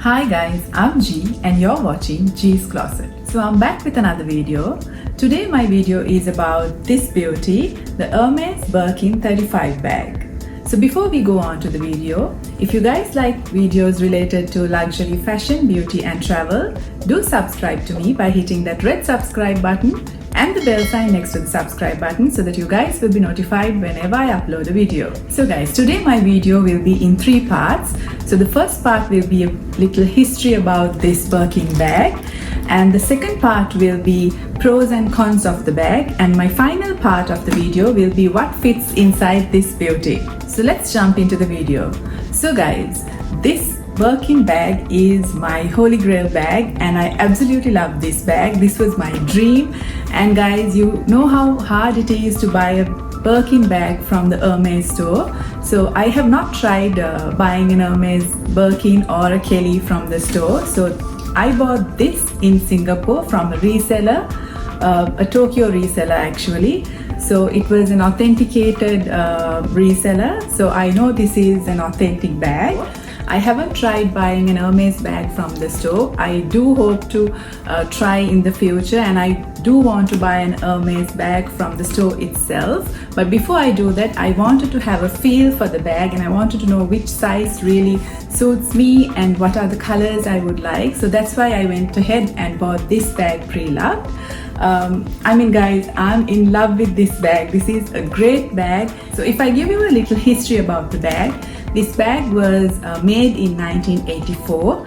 Hi guys, I'm G and you're watching G's Closet. So I'm back with another video. Today my video is about this beauty, the Hermes Birkin 35 bag. So before we go on to the video, if you guys like videos related to luxury, fashion, beauty and travel, do subscribe to me by hitting that red subscribe button and the bell sign next to the subscribe button so that you guys will be notified whenever I upload a video. So guys, today my video will be in 3 parts. So the first part will be a little history about this Birkin bag, and the second part will be pros and cons of the bag, and my final part of the video will be what fits inside this beauty. So let's jump into the video. So guys, this Birkin bag is my holy grail bag and I absolutely love this bag. This was my dream, and guys, you know how hard it is to buy a Birkin bag from the Hermes store. So I have not tried buying an Hermes Birkin or a Kelly from the store. So I bought this in Singapore from a reseller, a Tokyo reseller actually. So it was an authenticated reseller. So I know this is an authentic bag. I haven't tried buying an Hermes bag from the store. I do hope to try in the future, and I do want to buy an Hermes bag from the store itself. But before I do that, I wanted to have a feel for the bag and I wanted to know which size really suits me and what are the colors I would like. So that's why I went ahead and bought this bag pre-loved. I mean guys, I'm in love with this bag. This is a great bag. So if I give you a little history about the bag, this bag was made in 1984.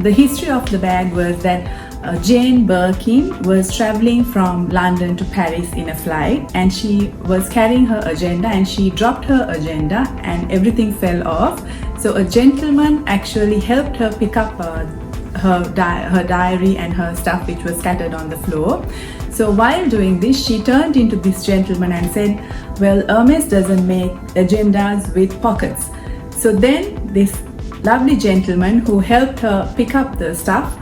The history of the bag was that Jane Birkin was traveling from London to Paris in a flight, and she was carrying her agenda and she dropped her agenda and everything fell off. So a gentleman actually helped her pick up her diary and her stuff which was scattered on the floor. So while doing this, she turned into this gentleman and said, well, Hermes doesn't make agendas with pockets. So then this lovely gentleman who helped her pick up the stuff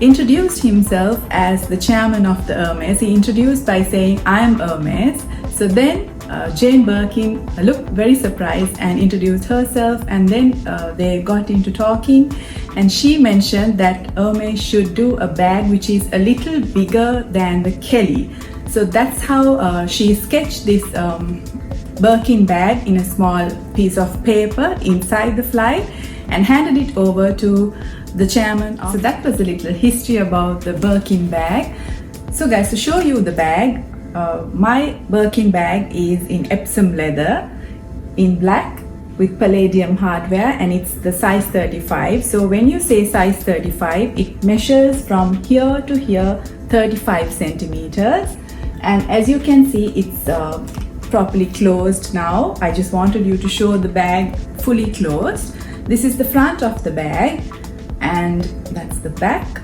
introduced himself as the chairman of the Hermes. He introduced by saying, I am Hermes. So then Jane Birkin looked very surprised and introduced herself, and then they got into talking, and she mentioned that Hermes should do a bag which is a little bigger than the Kelly. So that's how she sketched this Birkin bag in a small piece of paper inside the flight and handed it over to the chairman. So that was a little history about the Birkin bag. So guys, to show you the bag, my Birkin bag is in Epsom leather in black with palladium hardware, and it's the size 35. So when you say size 35, it measures from here to here 35 centimeters, and as you can see, it's properly closed now. I just wanted you to show the bag fully closed. This is the front of the bag, and that's the back,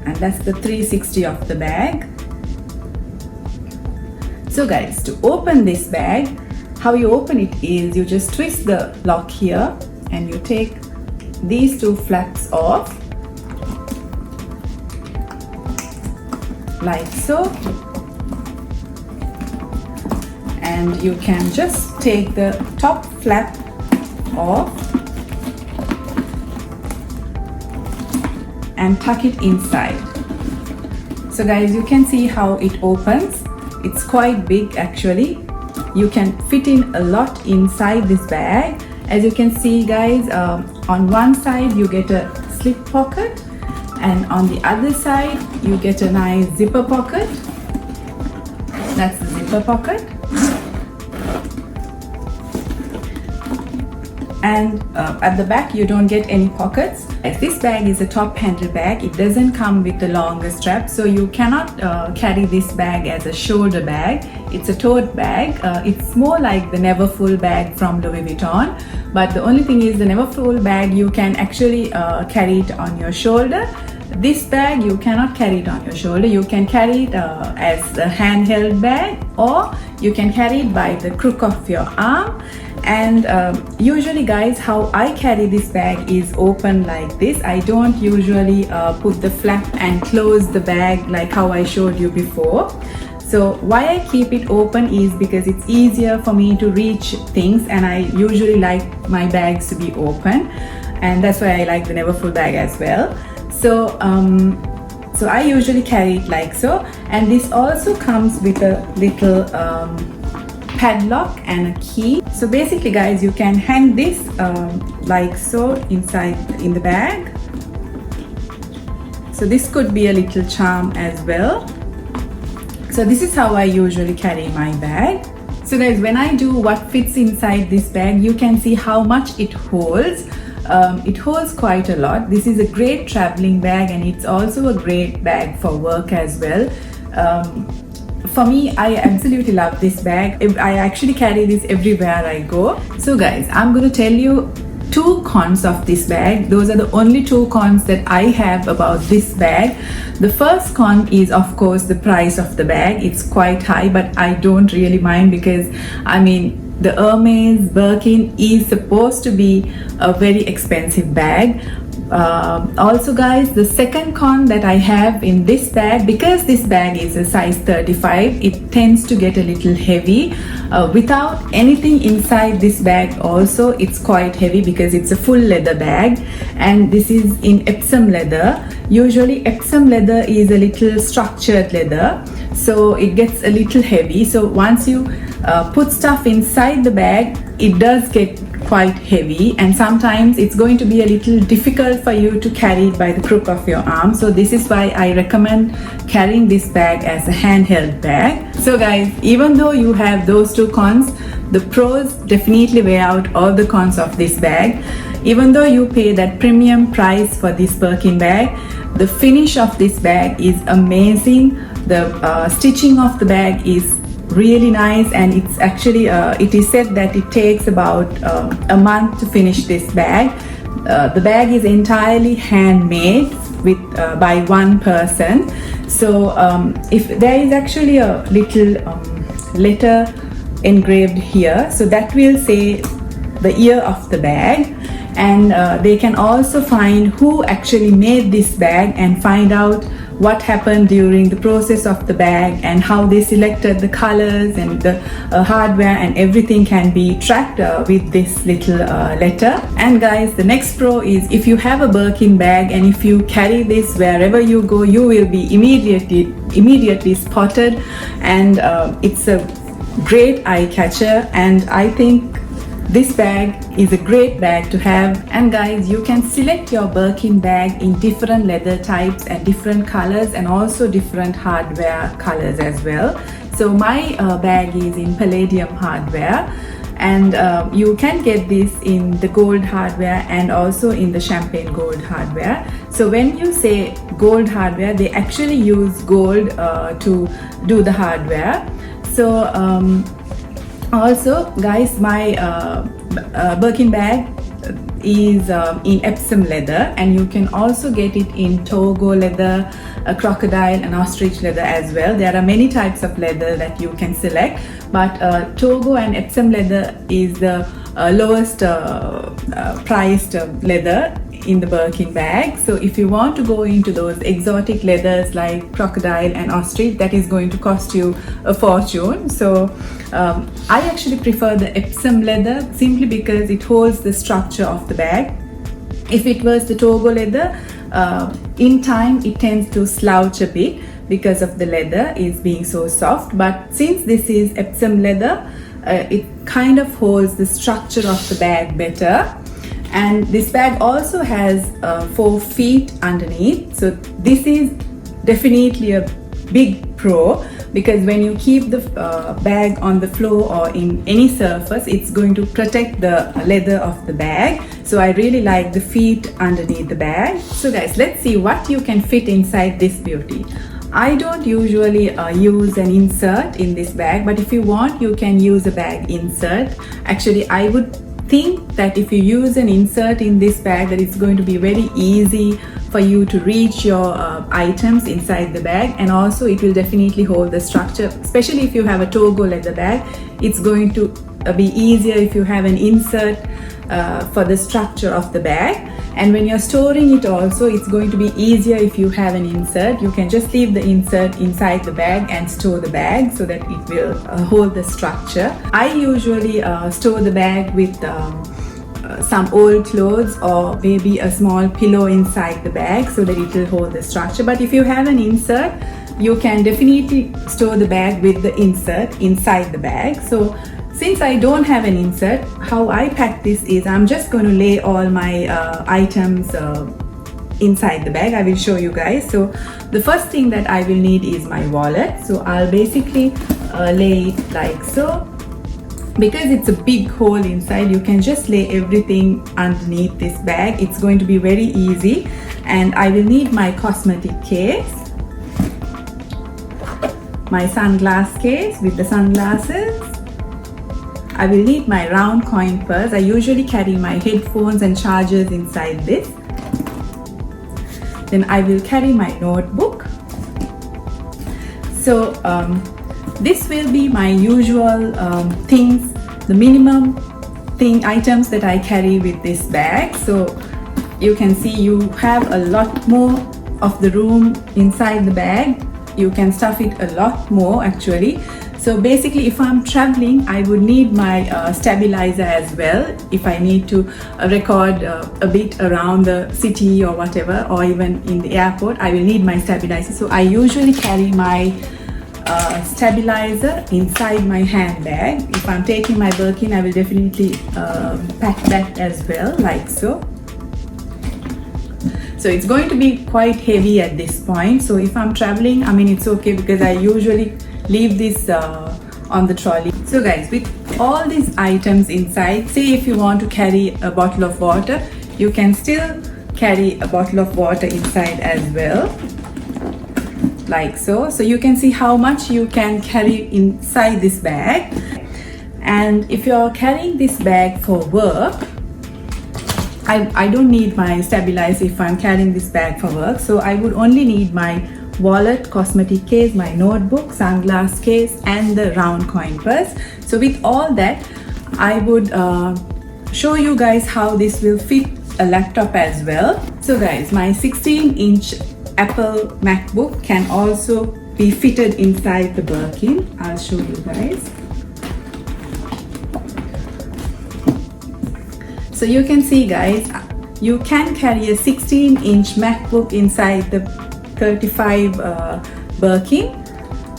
and that's the 360 of the bag. So guys, to open this bag, how you open it is you just twist the lock here and you take these 2 flaps off like so, and you can just take the top flap off and tuck it inside. So guys, you can see how it opens. It's quite big actually. You can fit in a lot inside this bag. As you can see guys, on one side you get a slip pocket, and on the other side you get a nice zipper pocket. That's the zipper pocket. And at the back you don't get any pockets. As this bag is a top handle bag, it doesn't come with the longer strap, so you cannot carry this bag as a shoulder bag. It's a tote bag. It's more like the Never Full bag from Louis Vuitton, but the only thing is the Never Full bag you can actually carry it on your shoulder. This bag you cannot carry it on your shoulder. You can carry it as a handheld bag, or you can carry it by the crook of your arm. And usually guys, how I carry this bag is open like this. I don't usually put the flap and close the bag like how I showed you before. So why I keep it open is because it's easier for me to reach things, and I usually like my bags to be open. and that's why I like the never full bag as well. So so I usually carry it like so, and this also comes with a little padlock and a key. So basically guys, you can hang this like so inside in the bag. So this could be a little charm as well. So this is how I usually carry my bag. So guys, when I do what fits inside this bag, you can see how much it holds. It holds quite a lot. This is a great traveling bag, and it's also a great bag for work as well. For me, I absolutely love this bag. I actually carry this everywhere I go. So guys, I'm going to tell you 2 cons of this bag. Those are the only 2 cons that I have about this bag. The first con is of course the price of the bag. It's quite high, but I don't really mind because I mean the Hermes Birkin is supposed to be a very expensive bag. Also guys, the second con that I have in this bag, because this bag is a size 35, it tends to get a little heavy. Without anything inside this bag also, it's quite heavy because it's a full leather bag, and this is in Epsom leather. Usually Epsom leather is a little structured leather, so it gets a little heavy. So once you put stuff inside the bag, it does get quite heavy, and sometimes it's going to be a little difficult for you to carry it by the crook of your arm. So this is why I recommend carrying this bag as a handheld bag. So guys, even though you have those 2 cons, the pros definitely weigh out all the cons of this bag. Even though you pay that premium price for this Birkin bag, the finish of this bag is amazing. The stitching of the bag is really nice, and it's actually it is said that it takes about a month to finish this bag. The bag is entirely handmade with by one person. So if there is actually a little letter engraved here, so that will say the year of the bag, and they can also find who actually made this bag and find out what happened during the process of the bag and how they selected the colors and the hardware, and everything can be tracked with this little letter. And guys, the next pro is if you have a Birkin bag and if you carry this wherever you go, you will be immediately spotted, and it's a great eye catcher, and I think this bag is a great bag to have. And guys, you can select your Birkin bag in different leather types and different colors, and also different hardware colors as well. So my bag is in palladium hardware, and you can get this in the gold hardware and also in the champagne gold hardware. So when you say gold hardware, they actually use gold to do the hardware. So also guys, my Birkin bag is in Epsom leather, and you can also get it in Togo leather, crocodile and ostrich leather as well. There are many types of leather that you can select, but Togo and Epsom leather is the lowest priced leather in the Birkin bag. So if you want to go into those exotic leathers like crocodile and ostrich, that is going to cost you a fortune. So I actually prefer the Epsom leather simply because it holds the structure of the bag. If it was the Togo leather, in time it tends to slouch a bit because of the leather is being so soft, but since this is Epsom leather, it kind of holds the structure of the bag better. And this bag also has 4 feet underneath, so this is definitely a big pro, because when you keep the bag on the floor or in any surface, it's going to protect the leather of the bag. So I really like the feet underneath the bag. So guys, let's see what you can fit inside this beauty. I don't usually use an insert in this bag, but if you want, you can use a bag insert. Actually, I would think that if you use an insert in this bag, that it's going to be very easy for you to reach your items inside the bag, and also it will definitely hold the structure. Especially if you have a Togo leather bag, it's going to be easier if you have an insert for the structure of the bag. And when you're storing it also, it's going to be easier if you have an insert. You can just leave the insert inside the bag and store the bag so that it will hold the structure. I usually store the bag with some old clothes or maybe a small pillow inside the bag so that it will hold the structure. But if you have an insert, you can definitely store the bag with the insert inside the bag. So since I don't have an insert, how I pack this is I'm just going to lay all my items inside the bag. I will show you guys. So the first thing that I will need is my wallet. So I'll basically lay it like so. Because it's a big hole inside, you can just lay everything underneath this bag. It's going to be very easy. And I will need my cosmetic case, my sunglass case with the sunglasses. I will need my round coin purse. I usually carry my headphones and chargers inside this. Then I will carry my notebook. So this will be my usual things, the minimum items that I carry with this bag. So you can see you have a lot more of the room inside the bag. You can stuff it a lot more actually. So basically, if I'm traveling, I would need my stabilizer as well. If I need to record a bit around the city or whatever, or even in the airport, I will need my stabilizer. So I usually carry my stabilizer inside my handbag. If I'm taking my Birkin, I will definitely pack that as well, like so. So it's going to be quite heavy at this point. So if I'm traveling, I mean, it's okay because I usually leave this on the trolley. So guys, with all these items inside, say if you want to carry a bottle of water, you can still carry a bottle of water inside as well, like so. So you can see how much you can carry inside this bag. And if you're carrying this bag for work, I don't need my stabilizer if I'm carrying this bag for work. So I would only need my wallet, cosmetic case, my notebook, sunglass case, and the round coin purse. So with all that, I would show you guys how this will fit a laptop as well. So guys, my 16-inch Apple MacBook can also be fitted inside the Birkin. I'll show you guys. So you can see guys, you can carry a 16-inch MacBook inside the 35 Birkin.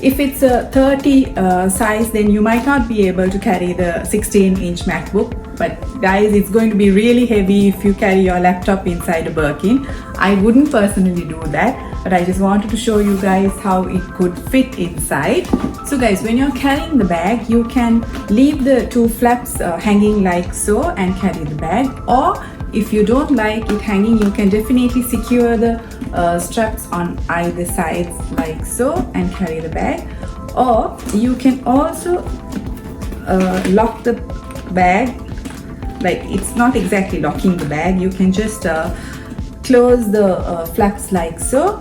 If it's a 30 size, then you might not be able to carry the 16-inch MacBook. But guys, it's going to be really heavy if you carry your laptop inside a Birkin. I wouldn't personally do that, but I just wanted to show you guys how it could fit inside. So guys, when you're carrying the bag, you can leave the two flaps hanging like so and carry the bag. Or if you don't like it hanging, you can definitely secure the straps on either sides like so and carry the bag. Or you can also lock the bag. Like, it's not exactly locking the bag, you can just close the flaps like so,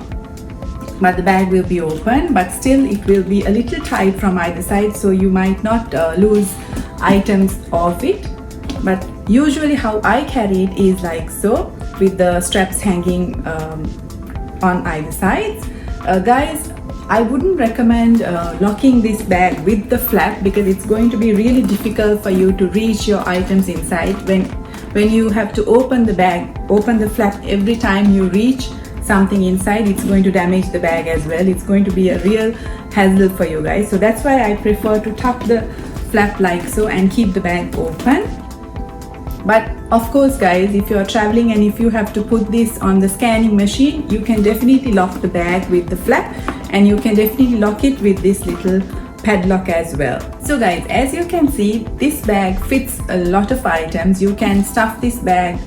but the bag will be open, but still it will be a little tight from either side, so you might not lose items off it. But usually how I carry it is like so, with the straps hanging on either sides. Guys, I wouldn't recommend locking this bag with the flap because it's going to be really difficult for you to reach your items inside. When you have to open the bag, open the flap every time you reach something inside, it's going to damage the bag as well. It's going to be a real hassle for you guys. So that's why I prefer to tuck the flap like so and keep the bag open. But of course guys, if you're traveling and if you have to put this on the scanning machine, you can definitely lock the bag with the flap, and you can definitely lock it with this little padlock as well. So guys, as you can see, this bag fits a lot of items. You can stuff this bag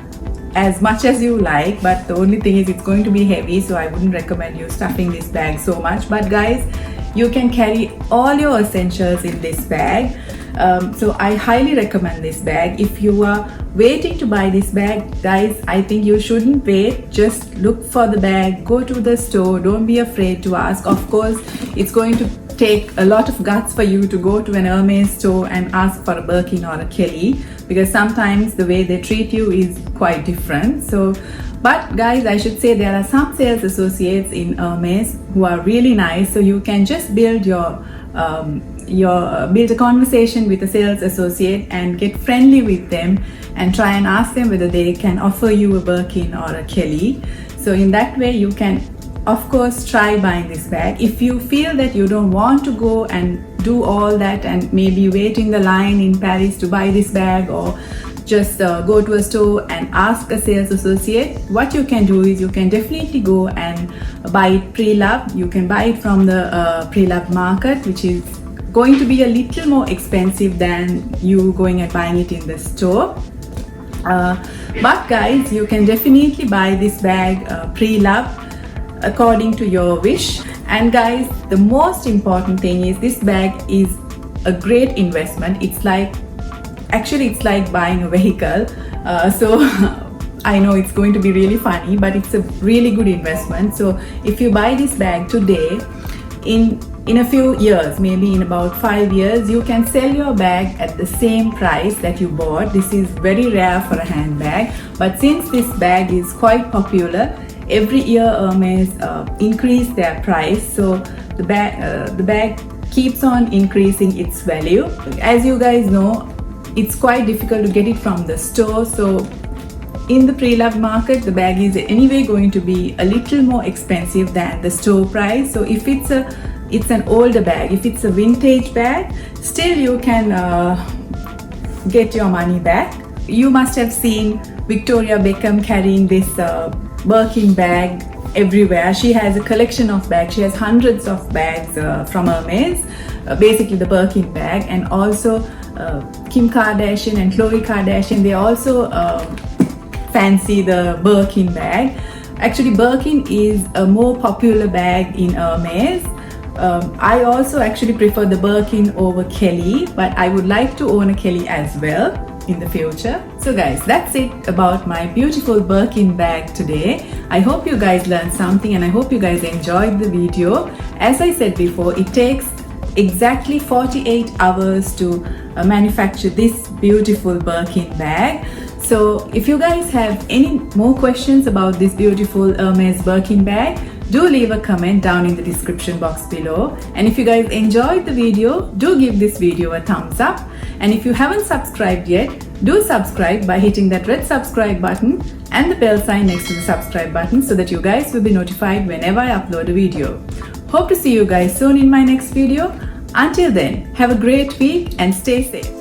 as much as you like, but the only thing is it's going to be heavy, so I wouldn't recommend you stuffing this bag so much. But guys, you can carry all your essentials in this bag. So I highly recommend this bag. If you are waiting to buy this bag, guys, I think you shouldn't wait. Just look for the bag, go to the store, don't be afraid to ask. Of course, it's going to take a lot of guts for you to go to an Hermes store and ask for a Birkin or a Kelly, because sometimes the way they treat you is quite different. So, but guys, I should say there are some sales associates in Hermes who are really nice, so you can just build your build a conversation with a sales associate and get friendly with them and try and ask them whether they can offer you a Birkin or a Kelly. So in that way you can of course try buying this bag. If you feel that you don't want to go and do all that and maybe wait in the line in Paris to buy this bag, or just go to a store and ask a sales associate, what you can do is you can definitely go and buy it pre-loved. You can buy it from the pre-loved market, which is going to be a little more expensive than you going and buying it in the store. But guys, you can definitely buy this bag pre-loved according to your wish. And guys, the most important thing is this bag is a great investment. It's like buying a vehicle. So I know it's going to be really funny, but it's a really good investment. So if you buy this bag today, in a few years, maybe in about 5 years, you can sell your bag at the same price that you bought. This is very rare for a handbag, but since this bag is quite popular, every year Hermes increase their price, so the bag keeps on increasing its value. As you guys know, it's quite difficult to get it from the store, so in the pre-loved market the bag is anyway going to be a little more expensive than the store price. So if it's an older bag, if it's a vintage bag, still you can get your money back. You must have seen Victoria Beckham carrying this Birkin bag everywhere. She has a collection of bags. She has hundreds of bags from Hermes, basically the Birkin bag. And also Kim Kardashian and Khloe Kardashian, they also fancy the Birkin bag. Actually, Birkin is a more popular bag in Hermes. I also actually prefer the Birkin over Kelly, but I would like to own a Kelly as well in the future. So guys, that's it about my beautiful Birkin bag today. I hope you guys learned something and I hope you guys enjoyed the video. As I said before, it takes exactly 48 hours to manufacture this beautiful Birkin bag. So if you guys have any more questions about this beautiful Hermes Birkin bag, do leave a comment down in the description box below. And if you guys enjoyed the video, do give this video a thumbs up. And if you haven't subscribed yet, do subscribe by hitting that red subscribe button and the bell sign next to the subscribe button so that you guys will be notified whenever I upload a video. Hope to see you guys soon in my next video. Until then, have a great week and stay safe.